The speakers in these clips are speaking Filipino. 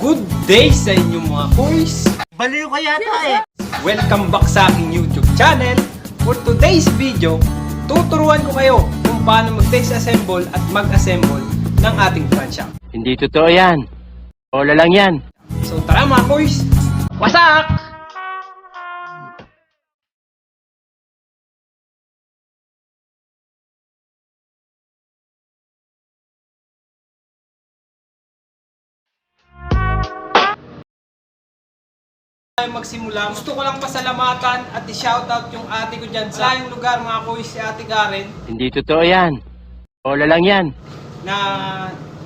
Good day sa inyo mga boys! Baliw ka yata eh! Welcome back sa aking YouTube channel. For today's video, tuturuan ko kayo kung paano mag-disassemble at mag-assemble ng ating crankshaft. Hindi totoo yan. Bola lang yan. So tara mga boys! Wasak! Magsimula, gusto ko lang pasalamatan at i-shoutout yung ate ko dyan sa yung lugar mga boys, si Ate Karen, Hindi totoo yan. Bola lang yan. na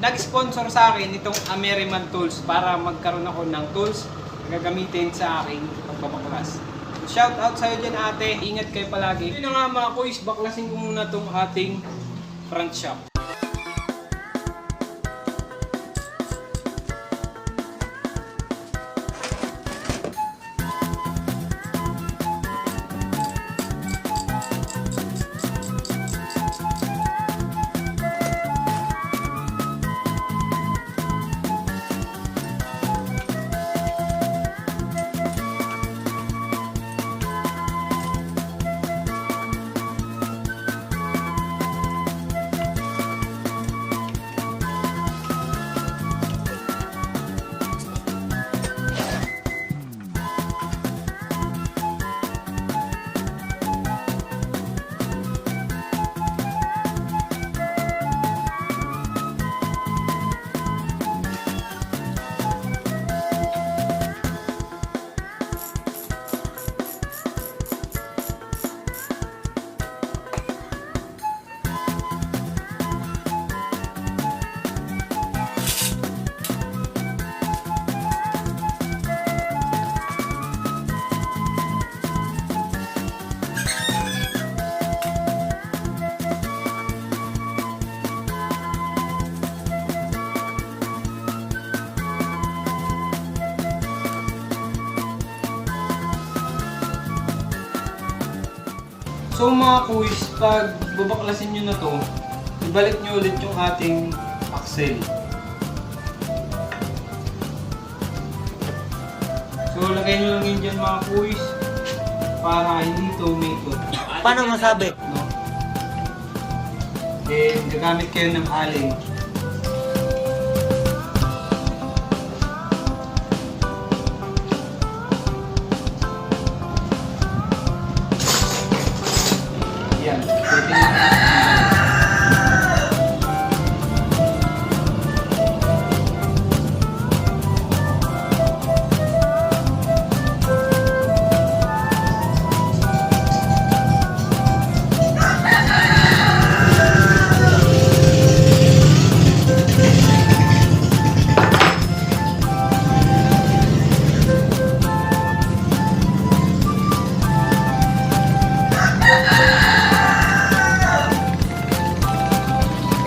nag-sponsor sa akin itong Ameriman Tools para magkaroon ako ng tools na gagamitin sa aking pagbabaklas. So, shoutout sa'yo dyan ate, ingat kayo palagi. Yun na nga mga boys, baklasin ko muna itong ating crankshaft. So mga kuys, pag babaklasin nyo na to, ibalik nyo ulit yung ating axle. So lagay nyo lang yun dyan mga kuys, para hindi ito umikot. Paano masabi? No? Then gagamit kayo ng allen. Yan, pwede na.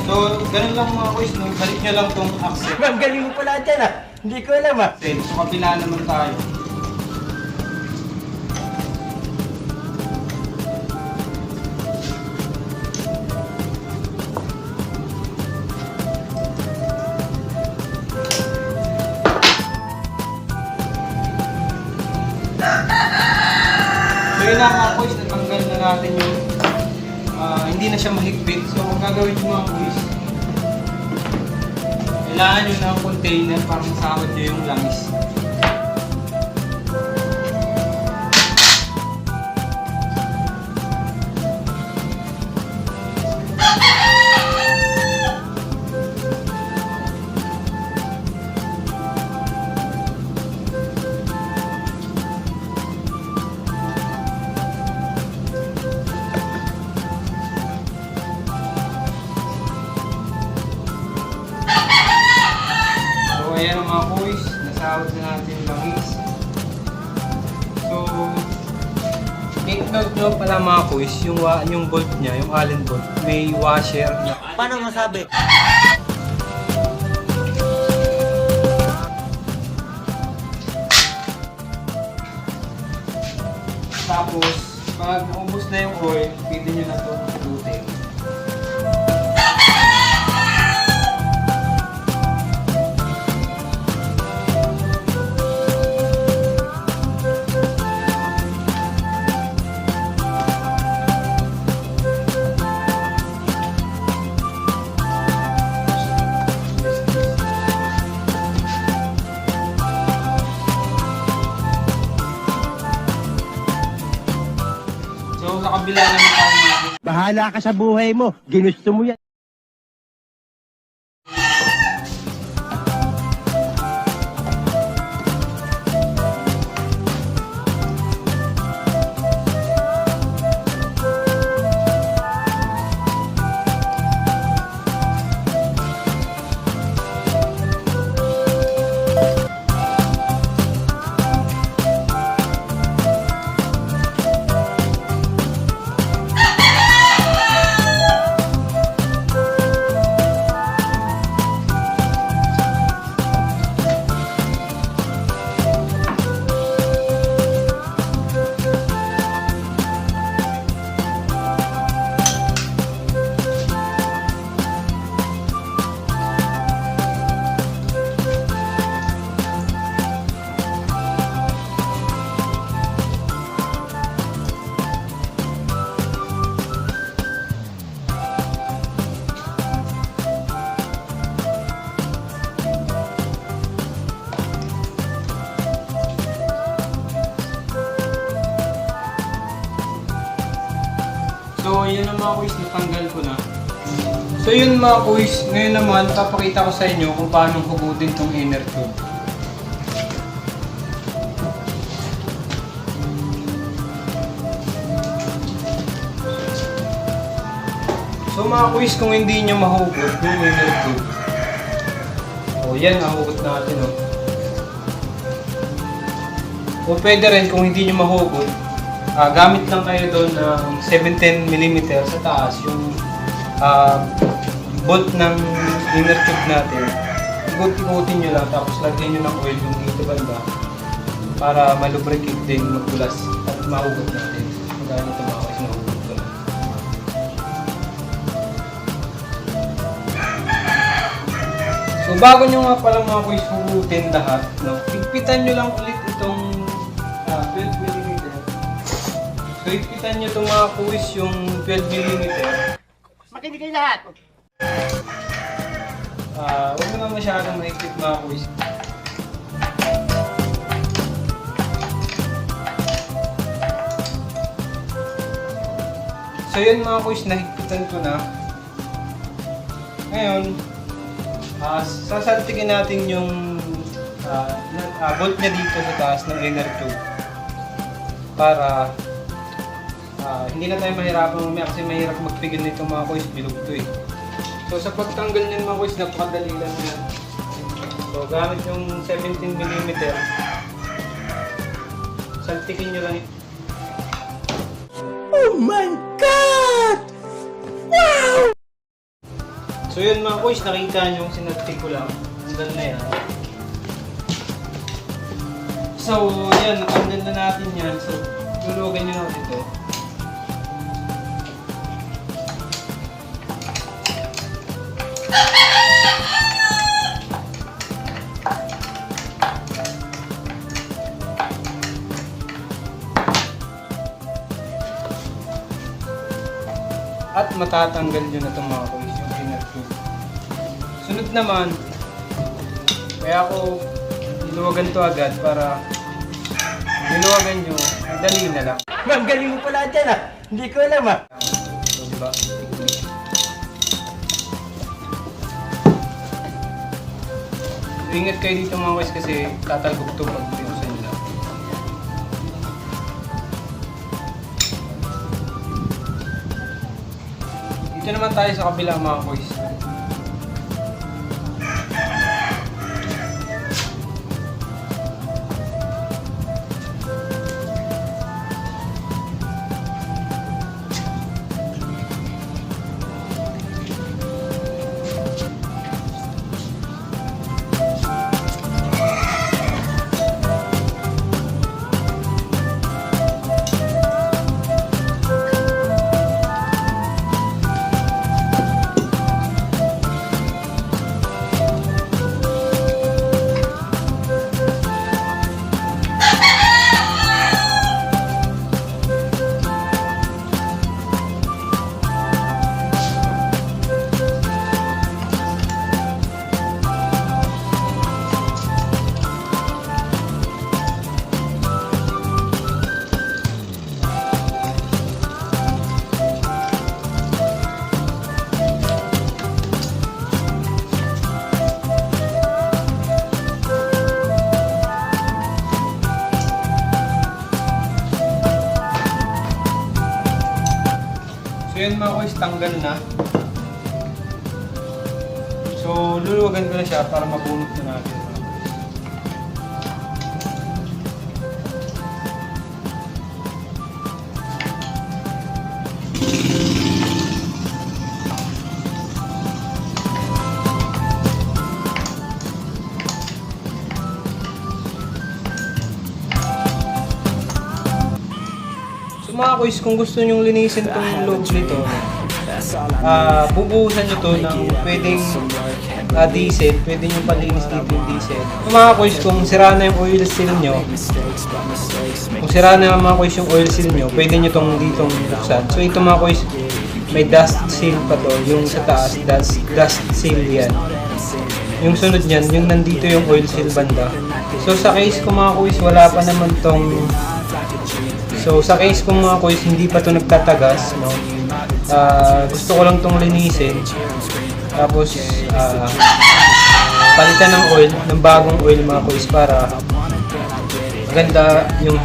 So, ganun lang mga boys, no? Balik nyo lang tong axle. Ang galing mo pala dyan ah. Hindi ko alam ah. Then, so kabila naman tayo. So yun na mga boys, natanggal na natin yung hindi na siya mahigpit. So ang gagawin nyo mga boys, kailangan nyo ng container para masahod nyo yung langis. Ayan ang mga boys, nasahod na natin yung langis. So, take note nyo pala mga boys, yung bolt niya, yung Allen bolt, may washer na. Paano masabi? Tapos, pag naubos na yung oil, pwede nyo na ito maglutin. kabila naman tayo. Bahala ka sa buhay mo. Ginusto mo yan. So, yun ang mga kuis, natanggal ko na. So, yun mga kuis, ngayon naman, papakita ko sa inyo kung paano hugutin tong inner tube. So, mga kuis, kung hindi nyo mahugot yung inner tube, o yan, nahugot natin, o. O pwede rin kung hindi nyo mahugot, gamit lang kayo doon ng 710mm sa taas, yung bolt ng inner tube natin. Ikot-ikutin nyo lang, tapos lagyan nyo ng oil yung dito banda para malubricate din, magbulas at mahugot natin. Magano ito mga kasi nahugot ko na. So bago nyo nga pala mga kuis hugutin lahat, no, pigpitan nyo lang ulit itong 12mm. So, ipitan nyo itong mga kuwis yung 12mm. Makinig kayo lahat. Huwag mo na masyadong maikip mga kuwis. So, yun mga kuwis, nahigpitan ko na. Ngayon, sasaltikin natin yung bolt niya dito sa taas ng inner tube. Para hindi na tayo mahirapan mamaya kasi mahirap magpigil nito mga kuis, bilog to eh. So sa pagtanggal niyan mga kuis, napakadali lang yan. So gamit yung 17mm, saltikin nyo lang. Oh my God! Wow! So yun mga kuis, nakita nyo yung sinaltik ko lang. Tanggal na yan. So yan, natanggal na natin yan. So lulugan nyo natin ito. At matatanggal nyo na itong mga kuis, yung inner tube. Sunod naman, kaya ako niluwagan to agad para niluwagan nyo, dali na lang. Ma'am, galing mo pala dyan ah. Hindi ko alam ah. So, diba? Ingat kayo dito mga kuis kasi tatalbog to pag pinusan nyo lang. Dito naman tayo sa kabila mga kuis. yun mga kuys, tanggal na. So luluwagan ko na siya para mabunot na natin. Mga kuys, kung gusto nyong linisin itong loob nito, bubuhusan nyo to ng pwedeng diesel, pwede nyo palinis dito yung diesel. So, mga kuys, kung sira na yung oil seal nyo, yung oil seal nyo, pwede nyo itong ditong buksan. So ito mga kuys, may dust seal pa to, yung sa taas, dust seal yan. Yung sunod nyan, yung nandito yung oil seal banda. So sa case ko mga kuys, wala pa naman tong mga kuys, hindi pa to nagtatagas, no? Gusto ko lang tong linisin. Tapos palitan ng oil, ng bagong oil mga kuys para maganda yung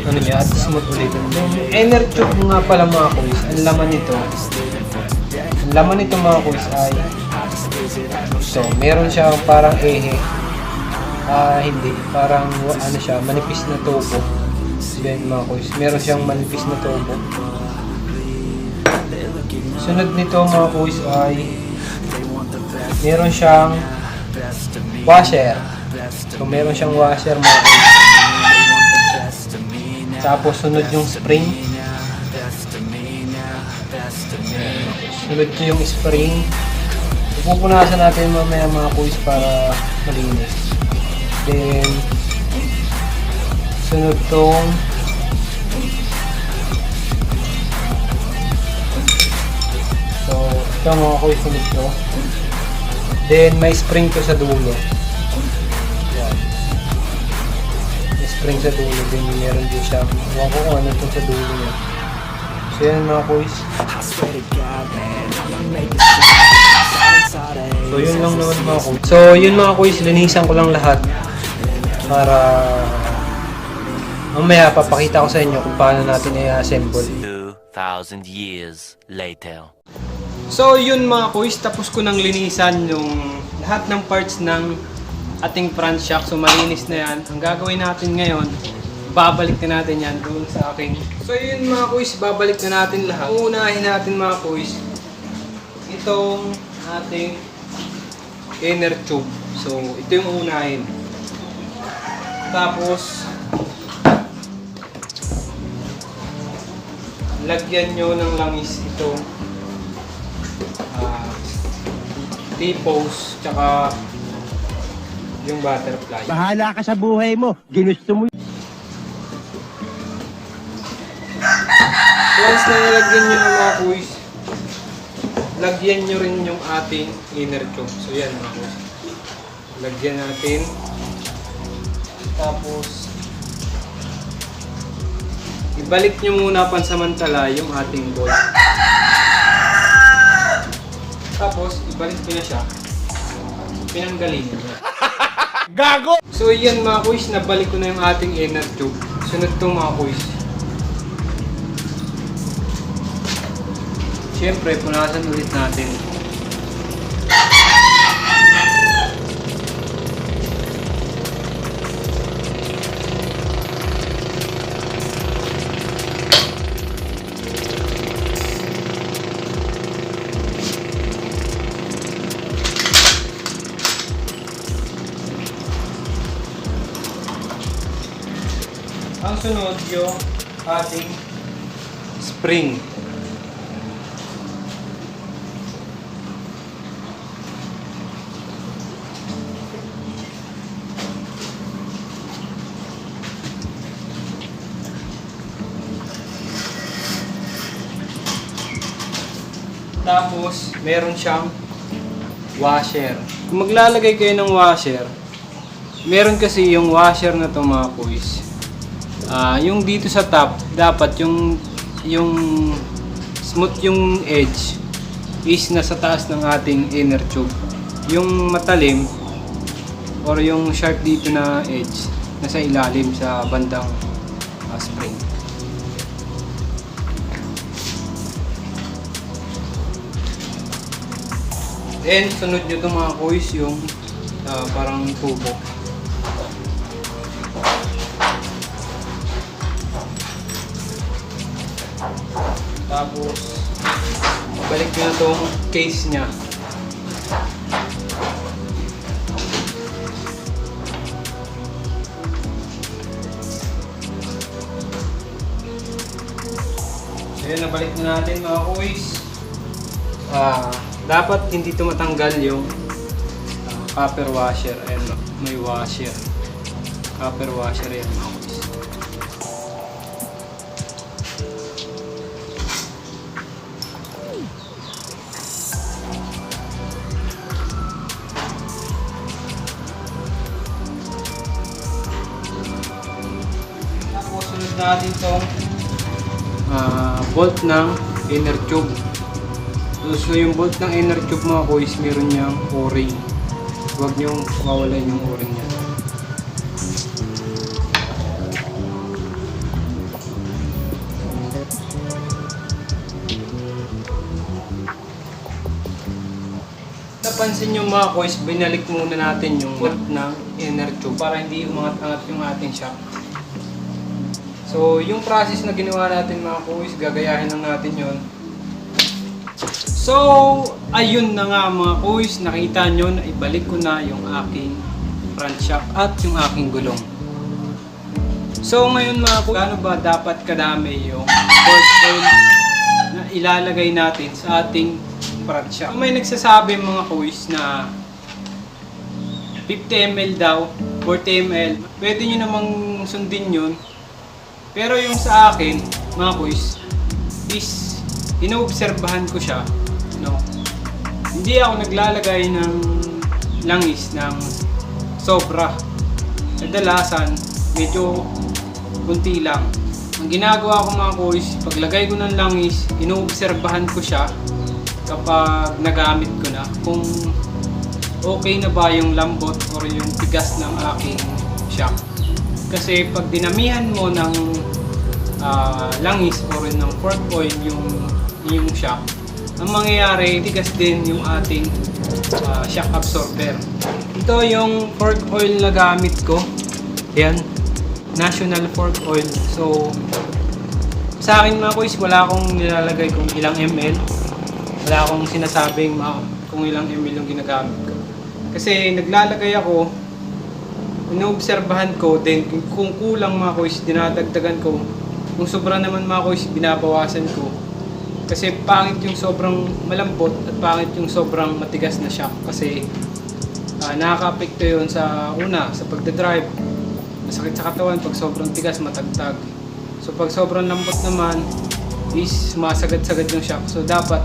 ano niya at smooth ulit. Yung inner tube nga pala mga kuys, ang laman nito mga kuys ay so meron siya parang hindi, parang ano siya, manipis na tubo. Then mga kuys, meron siyang manipis na tubo. Sunod nito mga kuys ay meron siyang washer. So meron siyang washer mga kuys. Tapos sunod yung spring. Sunod yung spring. Pupunasan natin mamaya mga kuys para malinis. Then sunod tong ito mga kuys, sunod to. Then may spring to sa dulo. Yan. May spring sa dulo. Then meron din siya. Huwag ko kung ano itong sa dulo niya. So yan mga kuys. So yun lang naman mga kuys. So yun mga kuys, linisan ko lang lahat. Para mamaya papakita ko sa inyo kung paano natin i-assemble. 2,000 years later. So yun mga kuys, tapos ko nang linisan yung lahat ng parts ng ating front shock. So malinis na yan. Ang gagawin natin ngayon, babalik na natin yan doon sa aking. So yun mga kuys, babalik na natin lahat. Uunahin natin mga kuys, itong ating inner tube. So ito yung uunahin. Tapos lagyan nyo ng langis ito. T-pose, tsaka yung butterfly. Bahala ka sa buhay mo. Ginusto mo. So, once na nalagyan nyo ng mga kuys, lagyan nyo rin yung ating inner tube. So yan mga kuys. Lagyan natin. Tapos, ibalik nyo muna pansamantala yung ating bolt. Tapos, ibalik ko na siya. Pinanggalin niya. Gago! So, yan mga kuys, nabalik ko na yung ating inner tube. Sunod itong mga kuys. Siyempre, punasan ulit natin. Ang sunod yung ating spring. Tapos, meron siyang washer. Kung maglalagay kayo ng washer, meron kasi yung washer na to mga kuys. Yung dito sa top, dapat yung smooth yung edge is nasa taas ng ating inner tube. Yung matalim or yung sharp dito na edge, nasa ilalim sa bandang spring. And sunod nyo itong mga kuys yung parang tubo. Tapos balik nyo na itong case nya. So yun, nabalik na natin mga kuys. Dapat hindi ito matanggal yung copper washer. Ayan, may washer. Copper washer yan mga kuys. Tapos sunod natin itong bolt ng inner tube. So yung bolt ng inner tube mga kuys, meron niyang o-ring. Huwag niyong mawalan yung o-ring niya. Napansin nyo mga kuys, binalik muna natin yung bolt ng inner tube para hindi umangat-angat yung ating shock. So yung process na ginawa natin mga kuys, gagayahin lang natin yon. So ayun na nga mga kuys, nakita nyo na ibalik ko na yung aking front shock at yung aking gulong. So ngayon mga kuys, gaano ba dapat kadami yung fork oil na ilalagay natin sa ating front shock? May nagsasabi mga kuys na 50 ml daw, 40 ml. Pwede nyo namang sundin yun. Pero yung sa akin, mga kuys, is inoobserbahan ko siya, no? Hindi ako naglalagay ng langis ng sobra. Kadalasan, medyo kunti lang. Ang ginagawa ko mga kuys, paglagay ko ng langis, inoobserbahan ko siya kapag nagamit ko na. Kung okay na ba yung lambot or yung tigas ng aking shock. Kasi pag dinamihan mo ng langis or ng fork oil yung shock, ang mangyayari, tigas din yung ating shock absorber. Ito yung fork oil na gamit ko. Yan, National Fork Oil. So, sa akin mga kuys, wala akong nilalagay kung ilang ml. Wala akong sinasabing kung ilang ml yung ginagamit ko. Kasi naglalagay ako, inoobserbahan ko, then kung kulang mga kuys, dinadagdagan ko. Kung sobra naman mga kuys, binabawasan ko. Kasi pangit yung sobrang malambot at pangit yung sobrang matigas na shock. Kasi nakaka-apekto yun sa pagdadrive. Masakit sa katawan pag sobrang tigas, matagtag. So pag sobrang lambot naman, is masagad-sagad yung shock. So dapat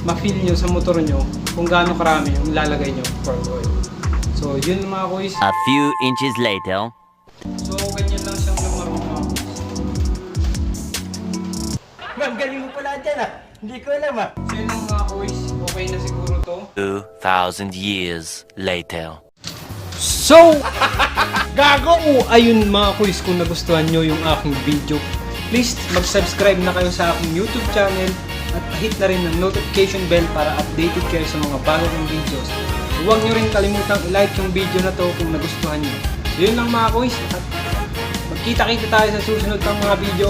ma-feel nyo sa motor nyo kung gaano karami yung lalagay nyo fork oil. So, yun mga kuys. A few inches later. So, ganyan lang siyang lumaro mga kuys. Ma'am, galing mo pala dyan ah. Hindi ko alam ah. So, yun lang mga kuys. Okay na siguro to. 2,000 years later. So, gago! Ayun mga kuys, kung nagustuhan nyo yung aking video, please mag-subscribe na kayo sa aking YouTube channel at hit na rin ng notification bell para updated kayo sa mga bago kong videos. Huwag nyo rin kalimutang i-like yung video na to kung nagustuhan nyo. So yun lang mga kuys, at magkita-kita tayo sa susunod pang mga video.